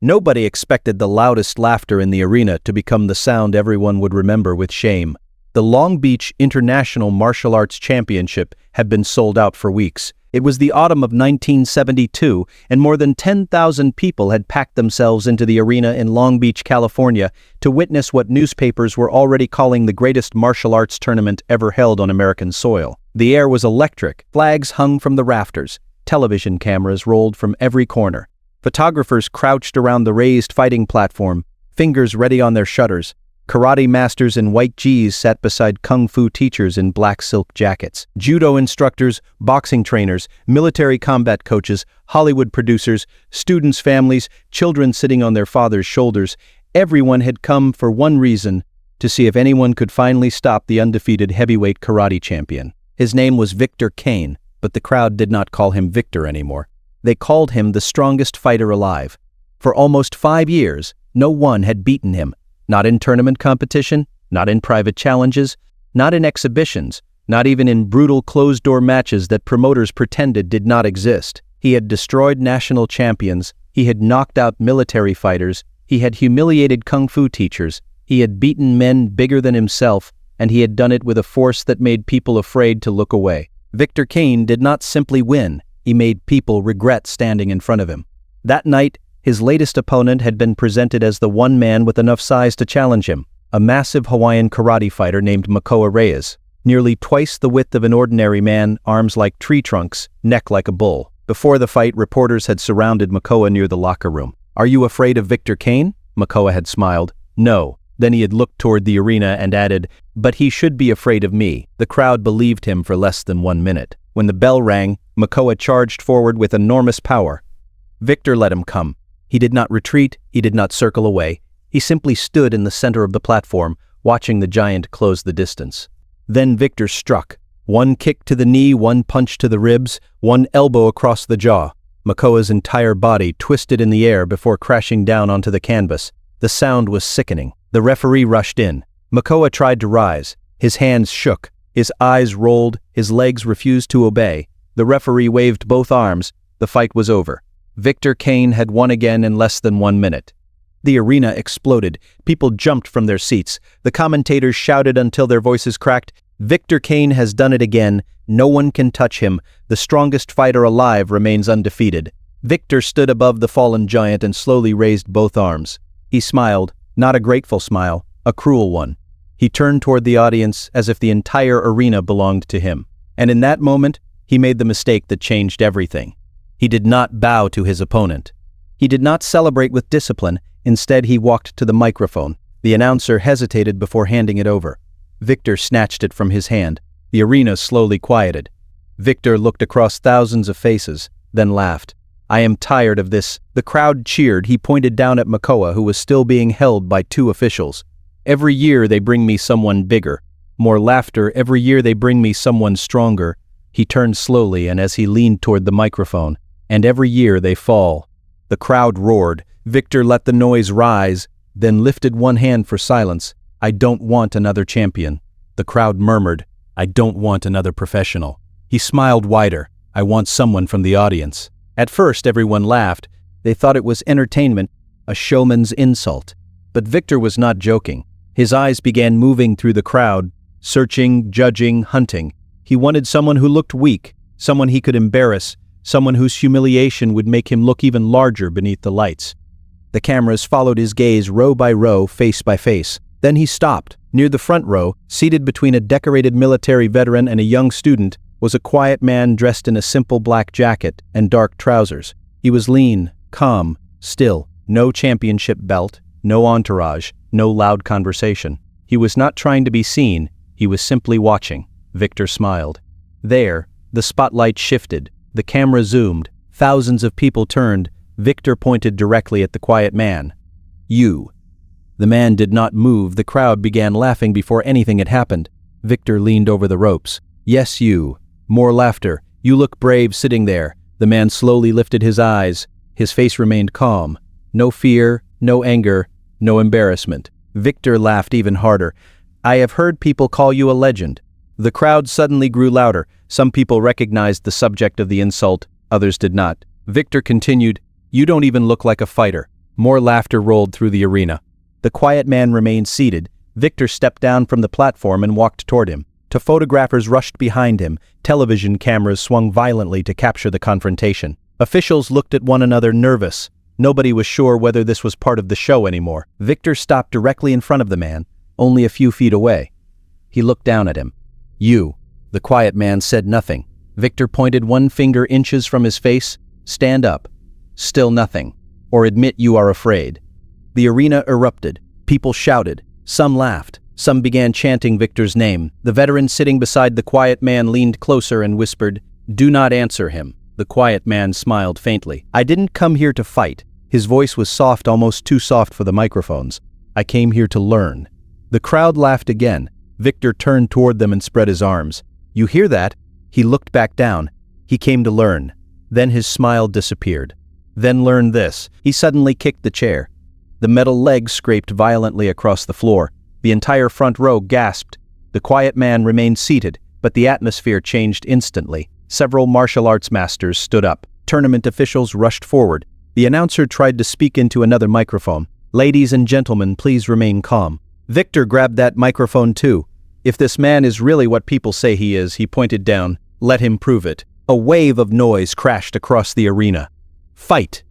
Nobody expected the loudest laughter in the arena to become the sound everyone would remember with shame. The Long Beach International Martial Arts Championship had been sold out for weeks. It was the autumn of 1972, and more than 10,000 people had packed themselves into the arena in Long Beach, California, to witness what newspapers were already calling the greatest martial arts tournament ever held on American soil. The air was electric, flags hung from the rafters, television cameras rolled from every corner. Photographers crouched around the raised fighting platform, fingers ready on their shutters. Karate masters in white gis sat beside kung fu teachers in black silk jackets. Judo instructors, boxing trainers, military combat coaches, Hollywood producers, students' families, children sitting on their fathers' shoulders. Everyone had come for one reason: to see if anyone could finally stop the undefeated heavyweight karate champion. His name was Victor Kane, but the crowd did not call him Victor anymore. They called him the strongest fighter alive. For almost 5 years, no one had beaten him. Not in tournament competition, not in private challenges, not in exhibitions, not even in brutal closed-door matches that promoters pretended did not exist. He had destroyed national champions, he had knocked out military fighters, he had humiliated kung fu teachers, he had beaten men bigger than himself, and he had done it with a force that made people afraid to look away. Victor Kane did not simply win, he made people regret standing in front of him. That night, his latest opponent had been presented as the one man with enough size to challenge him, a massive Hawaiian karate fighter named Makoa Reyes, nearly twice the width of an ordinary man, arms like tree trunks, neck like a bull. Before the fight, reporters had surrounded Makoa near the locker room. "Are you afraid of Victor Kane?" Makoa had smiled. "No." Then he had looked toward the arena and added, "But he should be afraid of me." The crowd believed him for less than 1 minute. When the bell rang, Makoa charged forward with enormous power. Victor let him come. He did not retreat, he did not circle away. He simply stood in the center of the platform, watching the giant close the distance. Then Victor struck. One kick to the knee, one punch to the ribs, one elbow across the jaw. Makoa's entire body twisted in the air before crashing down onto the canvas. The sound was sickening. The referee rushed in. Makoa tried to rise. His hands shook. His eyes rolled. His legs refused to obey. The referee waved both arms. The fight was over. Victor Kane had won again in less than 1 minute. The arena exploded. People jumped from their seats. The commentators shouted until their voices cracked, "Victor Kane has done it again. No one can touch him. The strongest fighter alive remains undefeated." Victor stood above the fallen giant and slowly raised both arms. He smiled, not a grateful smile, a cruel one. He turned toward the audience as if the entire arena belonged to him. And in that moment, he made the mistake that changed everything. He did not bow to his opponent. He did not celebrate with discipline. Instead, he walked to the microphone. The announcer hesitated before handing it over. Victor snatched it from his hand. The arena slowly quieted. Victor looked across thousands of faces, then laughed. "I am tired of this." The crowd cheered. He pointed down at Makoa, who was still being held by 2 officials. "Every year they bring me someone bigger. More laughter. Every year they bring me someone stronger." He turned slowly, and as he leaned toward the microphone, "And every year they fall." The crowd roared. Victor let the noise rise, then lifted one hand for silence. "I don't want another champion." The crowd murmured, "I don't want another professional." He smiled wider. "I want someone from the audience." At first, everyone laughed. They thought it was entertainment, a showman's insult. But Victor was not joking. His eyes began moving through the crowd, searching, judging, hunting. He wanted someone who looked weak, someone he could embarrass, someone whose humiliation would make him look even larger beneath the lights. The cameras followed his gaze row by row, face by face. Then he stopped. Near the front row, seated between a decorated military veteran and a young student, was a quiet man dressed in a simple black jacket and dark trousers. He was lean, calm, still. No championship belt, no entourage, no loud conversation. He was not trying to be seen, he was simply watching. Victor smiled. There, the spotlight shifted. The camera zoomed. Thousands of people turned. Victor pointed directly at the quiet man. "You." The man did not move. The crowd began laughing before anything had happened. Victor leaned over the ropes. "Yes, you." More laughter. "You look brave sitting there." The man slowly lifted his eyes. His face remained calm. No fear, no anger, no embarrassment. Victor laughed even harder. "I have heard people call you a legend." The crowd suddenly grew louder. Some people recognized the subject of the insult, others did not. Victor continued, "You don't even look like a fighter." More laughter rolled through the arena. The quiet man remained seated. Victor stepped down from the platform and walked toward him. Two photographers rushed behind him. Television cameras swung violently to capture the confrontation. Officials looked at one another nervous. Nobody was sure whether this was part of the show anymore. Victor stopped directly in front of the man, only a few feet away. He looked down at him. "You." The quiet man said nothing. Victor pointed one finger inches from his face. "Stand up." Still nothing. "Or admit you are afraid." The arena erupted. People shouted. Some laughed. Some began chanting Victor's name. The veteran sitting beside the quiet man leaned closer and whispered, "Do not answer him." The quiet man smiled faintly. "I didn't come here to fight." His voice was soft, almost too soft for the microphones. "I came here to learn." The crowd laughed again. Victor turned toward them and spread his arms. "You hear that?" He looked back down. "He came to learn." Then his smile disappeared. "Then learn this." He suddenly kicked the chair. The metal legs scraped violently across the floor. The entire front row gasped. The quiet man remained seated, but the atmosphere changed instantly. Several martial arts masters stood up. Tournament officials rushed forward. The announcer tried to speak into another microphone. "Ladies and gentlemen, please remain calm." Victor grabbed that microphone too. "If this man is really what people say he is," he pointed down, "let him prove it." A wave of noise crashed across the arena. "Fight!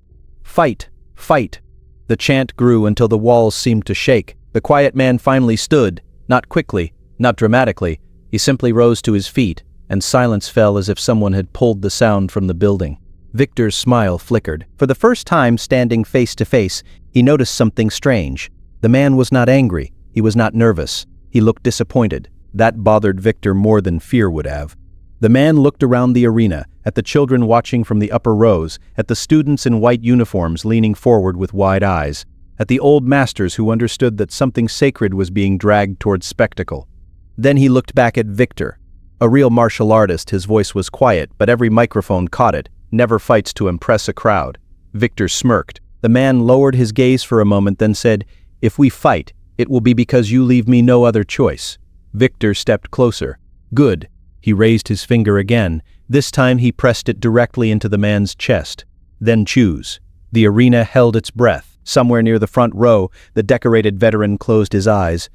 Fight! Fight!" The chant grew until the walls seemed to shake. The quiet man finally stood, not quickly, not dramatically. He simply rose to his feet, and silence fell as if someone had pulled the sound from the building. Victor's smile flickered. For the first time standing face to face, he noticed something strange. The man was not angry. He was not nervous. He looked disappointed. That bothered Victor more than fear would have. The man looked around the arena, at the children watching from the upper rows, at the students in white uniforms leaning forward with wide eyes, at the old masters who understood that something sacred was being dragged towards spectacle. Then he looked back at Victor. A real martial artist, his voice was quiet, but every microphone caught it. Never fights to impress a crowd. Victor smirked. The man lowered his gaze for a moment, then said, "If we fight, it will be because you leave me no other choice." Victor stepped closer. "Good." He raised his finger again. This time he pressed it directly into the man's chest. "Then choose." The arena held its breath. Somewhere near the front row, the decorated veteran closed his eyes.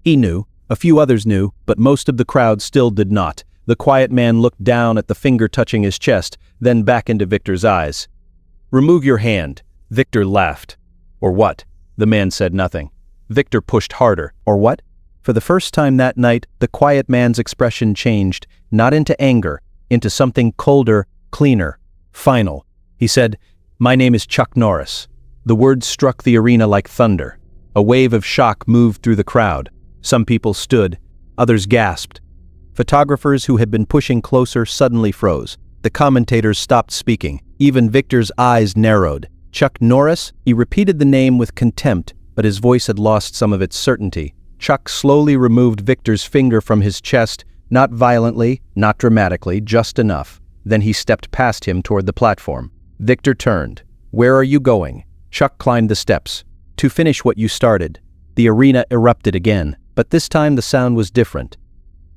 He knew. A few others knew, but most of the crowd still did not. The quiet man looked down at the finger touching his chest, then back into Victor's eyes. "Remove your hand." Victor laughed. "Or what?" The man said nothing. Victor pushed harder. "Or what?" For the first time that night, the quiet man's expression changed, not into anger, into something colder, cleaner, final. He said, "My name is Chuck Norris." The words struck the arena like thunder. A wave of shock moved through the crowd. Some people stood, others gasped. Photographers who had been pushing closer suddenly froze. The commentators stopped speaking. Even Victor's eyes narrowed. "Chuck Norris?" He repeated the name with contempt, but his voice had lost some of its certainty. Chuck slowly removed Victor's finger from his chest, not violently, not dramatically, just enough. Then he stepped past him toward the platform. Victor turned. "Where are you going?" Chuck climbed the steps. "To finish what you started." The arena erupted again, but this time the sound was different.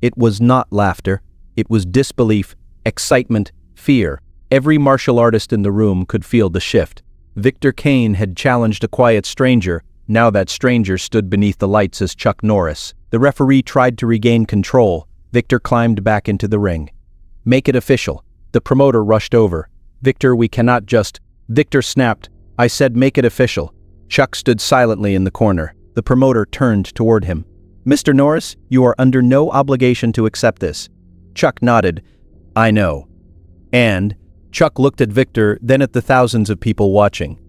It was not laughter. It was disbelief, excitement, fear. Every martial artist in the room could feel the shift. Victor Kane had challenged a quiet stranger. Now that stranger stood beneath the lights as Chuck Norris. The referee tried to regain control. Victor climbed back into the ring. "Make it official." The promoter rushed over. "Victor, we cannot just..." Victor snapped. "I said make it official." Chuck stood silently in the corner. The promoter turned toward him. "Mr. Norris, you are under no obligation to accept this." Chuck nodded. "I know." And Chuck looked at Victor, then at the thousands of people watching.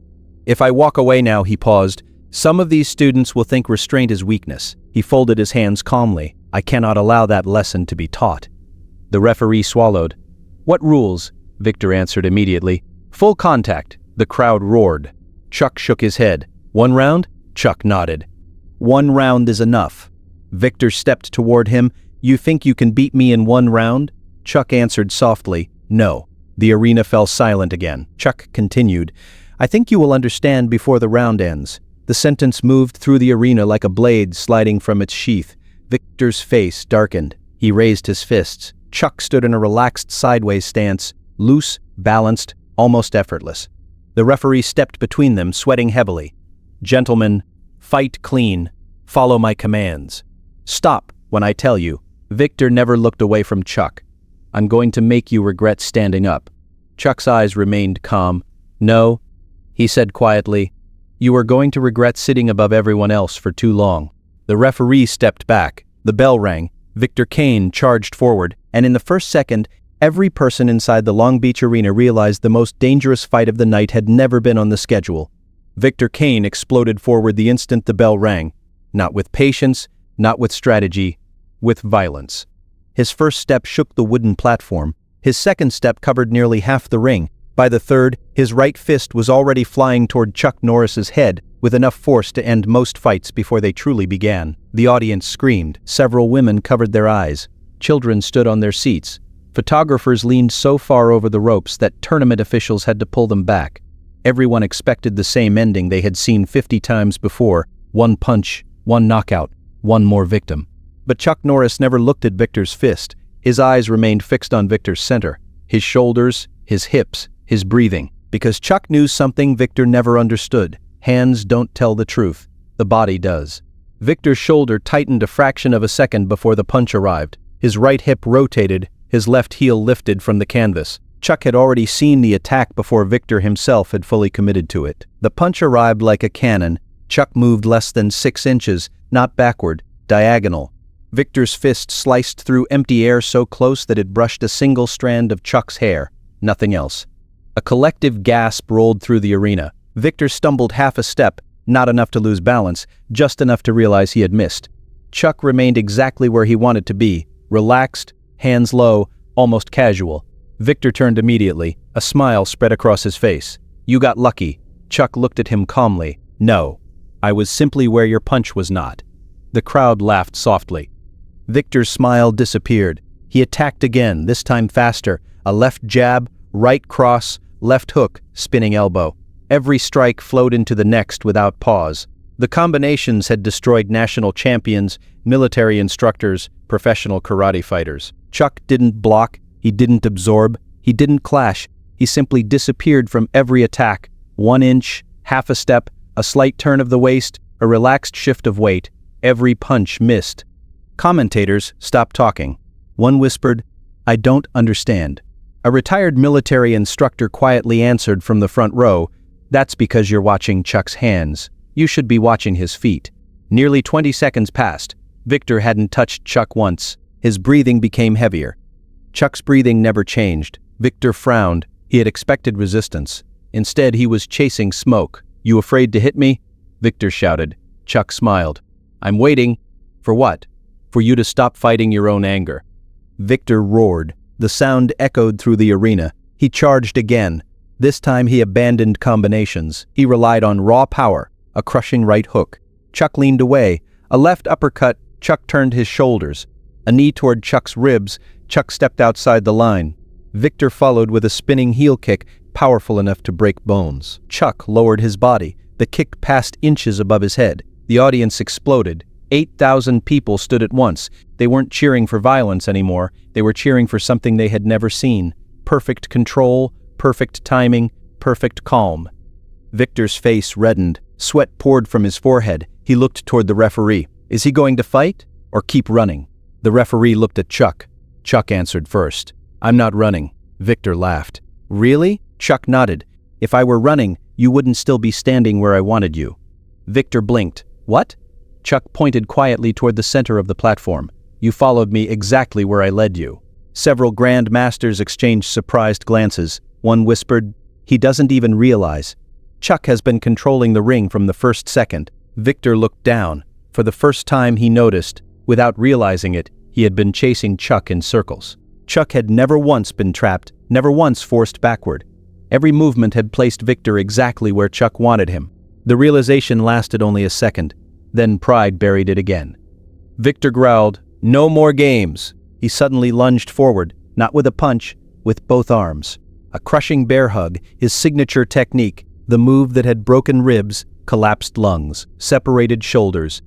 "If I walk away now," he paused, "some of these students will think restraint is weakness." He folded his hands calmly. "I cannot allow that lesson to be taught." The referee swallowed. "What rules?" Victor answered immediately. "Full contact." The crowd roared. Chuck shook his head. "1 round?" Chuck nodded. "1 round is enough." Victor stepped toward him. "You think you can beat me in 1 round?" Chuck answered softly, "No." The arena fell silent again. Chuck continued, "I think you will understand before the round ends." The sentence moved through the arena like a blade sliding from its sheath. Victor's face darkened. He raised his fists. Chuck stood in a relaxed sideways stance, loose, balanced, almost effortless. The referee stepped between them, sweating heavily. "Gentlemen, fight clean. Follow my commands. Stop when I tell you." Victor never looked away from Chuck. "I'm going to make you regret standing up." Chuck's eyes remained calm. "No," he said quietly. "You are going to regret sitting above everyone else for too long." The referee stepped back. The bell rang. Victor Kane charged forward, and in the first second, every person inside the Long Beach Arena realized the most dangerous fight of the night had never been on the schedule. Victor Kane exploded forward the instant the bell rang. Not with patience, not with strategy, with violence. His first step shook the wooden platform. His second step covered nearly half the ring. By the third, his right fist was already flying toward Chuck Norris's head, with enough force to end most fights before they truly began. The audience screamed. Several women covered their eyes. Children stood on their seats. Photographers leaned so far over the ropes that tournament officials had to pull them back. Everyone expected the same ending they had seen 50 times before. One punch, one knockout, one more victim. But Chuck Norris never looked at Victor's fist. His eyes remained fixed on Victor's center, his shoulders, his hips, his breathing. Because Chuck knew something Victor never understood. Hands don't tell the truth. The body does. Victor's shoulder tightened a fraction of a second before the punch arrived. His right hip rotated, his left heel lifted from the canvas. Chuck had already seen the attack before Victor himself had fully committed to it. The punch arrived like a cannon. Chuck moved less than 6 inches, not backward, diagonal. Victor's fist sliced through empty air so close that it brushed a single strand of Chuck's hair. Nothing else. A collective gasp rolled through the arena. Victor stumbled half a step, not enough to lose balance, just enough to realize he had missed. Chuck remained exactly where he wanted to be, relaxed, hands low, almost casual. Victor turned immediately. A smile spread across his face. "You got lucky." Chuck looked at him calmly. "No. I was simply where your punch was not." The crowd laughed softly. Victor's smile disappeared. He attacked again, this time faster. A left jab, right cross, left hook, spinning elbow. Every strike flowed into the next without pause. The combinations had destroyed national champions, military instructors, professional karate fighters. Chuck didn't block, he didn't absorb, he didn't clash. He simply disappeared from every attack. 1 inch, half a step, a slight turn of the waist, a relaxed shift of weight. Every punch missed. Commentators stopped talking. One whispered, "I don't understand." A retired military instructor quietly answered from the front row, "That's because you're watching Chuck's hands. You should be watching his feet." Nearly 20 seconds passed. Victor hadn't touched Chuck once. His breathing became heavier. Chuck's breathing never changed. Victor frowned. He had expected resistance. Instead, he was chasing smoke. "You afraid to hit me?" Victor shouted. Chuck smiled. "I'm waiting." "For what?" "For you to stop fighting your own anger." Victor roared. The sound echoed through the arena. He charged again. This time he abandoned combinations. He relied on raw power, a crushing right hook. Chuck leaned away. A left uppercut, Chuck turned his shoulders. A knee toward Chuck's ribs, Chuck stepped outside the line. Victor followed with a spinning heel kick, powerful enough to break bones. Chuck lowered his body. The kick passed inches above his head. The audience exploded. 8,000 people stood at once. They weren't cheering for violence anymore. They were cheering for something they had never seen. Perfect control, perfect timing, perfect calm. Victor's face reddened. Sweat poured from his forehead. He looked toward the referee. Is he going to fight or keep running? The referee looked at Chuck. Chuck answered first. "I'm not running." Victor laughed. "Really?" Chuck nodded. "If I were running, you wouldn't still be standing where I wanted you." Victor blinked. "What?" Chuck pointed quietly toward the center of the platform. "You followed me exactly where I led you." Several Grand Masters exchanged surprised glances. One whispered, "He doesn't even realize." Chuck has been controlling the ring from the first second. Victor looked down. For the first time he noticed, without realizing it, he had been chasing Chuck in circles. Chuck had never once been trapped, never once forced backward. Every movement had placed Victor exactly where Chuck wanted him. The realization lasted only a second. Then pride buried it again. Victor growled, "No more games." He suddenly lunged forward, not with a punch, with both arms. A crushing bear hug, his signature technique, the move that had broken ribs, collapsed lungs, separated shoulders.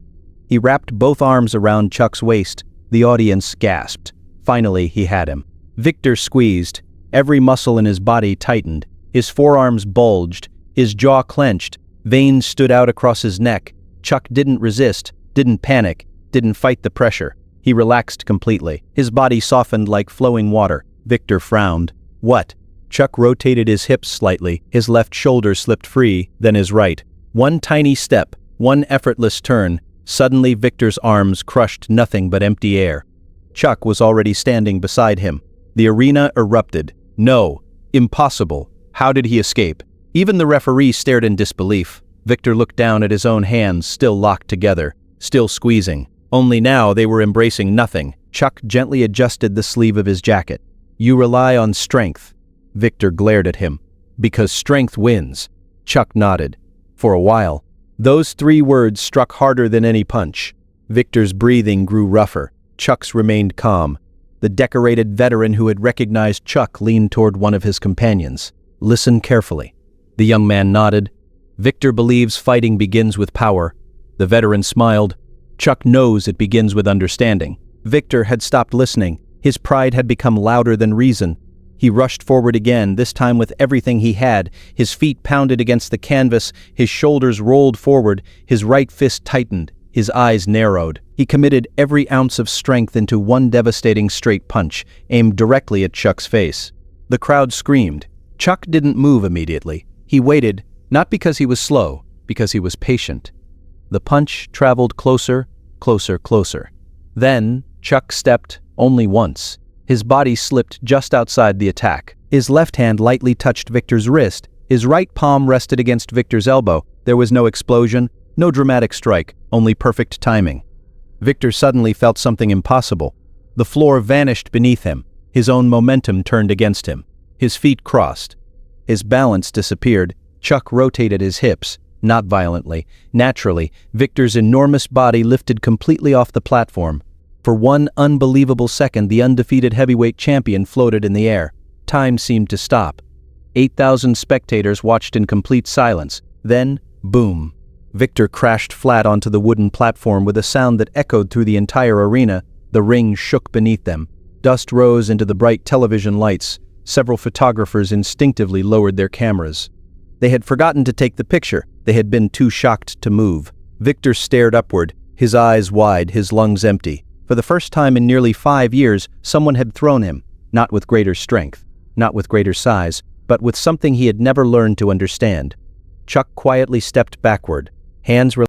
He wrapped both arms around Chuck's waist. The audience gasped. Finally, he had him. Victor squeezed. Every muscle in his body tightened. His forearms bulged. His jaw clenched, veins stood out across his neck. Chuck didn't resist, didn't panic, didn't fight the pressure. He relaxed completely. His body softened like flowing water. Victor frowned. "What?" Chuck rotated his hips slightly. His left shoulder slipped free, then his right. One tiny step, one effortless turn. Suddenly Victor's arms crushed nothing but empty air. Chuck was already standing beside him. The arena erupted. No, impossible. How did he escape? Even the referee stared in disbelief. Victor looked down at his own hands, still locked together, still squeezing. Only now they were embracing nothing. Chuck gently adjusted the sleeve of his jacket. "You rely on strength." Victor glared at him. "Because strength wins." Chuck nodded. For a while. Those 3 words struck harder than any punch. Victor's breathing grew rougher. Chuck's remained calm. The decorated veteran who had recognized Chuck leaned toward one of his companions. "Listen carefully." The young man nodded. "Victor believes fighting begins with power." The veteran smiled. "Chuck knows it begins with understanding." Victor had stopped listening. His pride had become louder than reason. He rushed forward again, this time with everything he had. His feet pounded against the canvas, his shoulders rolled forward, his right fist tightened, his eyes narrowed. He committed every ounce of strength into one devastating straight punch, aimed directly at Chuck's face. The crowd screamed. Chuck didn't move immediately. He waited, not because he was slow, because he was patient. The punch traveled closer, closer, closer. Then, Chuck stepped, only once. His body slipped just outside the attack. His left hand lightly touched Victor's wrist. His right palm rested against Victor's elbow. There was no explosion, no dramatic strike, only perfect timing. Victor suddenly felt something impossible. The floor vanished beneath him. His own momentum turned against him. His feet crossed. His balance disappeared. Chuck rotated his hips, not violently. Naturally, Victor's enormous body lifted completely off the platform. For one unbelievable second, the undefeated heavyweight champion floated in the air. Time seemed to stop. 8,000 spectators watched in complete silence. Then, boom. Victor crashed flat onto the wooden platform with a sound that echoed through the entire arena. The ring shook beneath them. Dust rose into the bright television lights. Several photographers instinctively lowered their cameras. They had forgotten to take the picture. They had been too shocked to move. Victor stared upward, his eyes wide, his lungs empty. For the first time in nearly 5 years, someone had thrown him, not with greater strength, not with greater size, but with something he had never learned to understand. Chuck quietly stepped backward, hands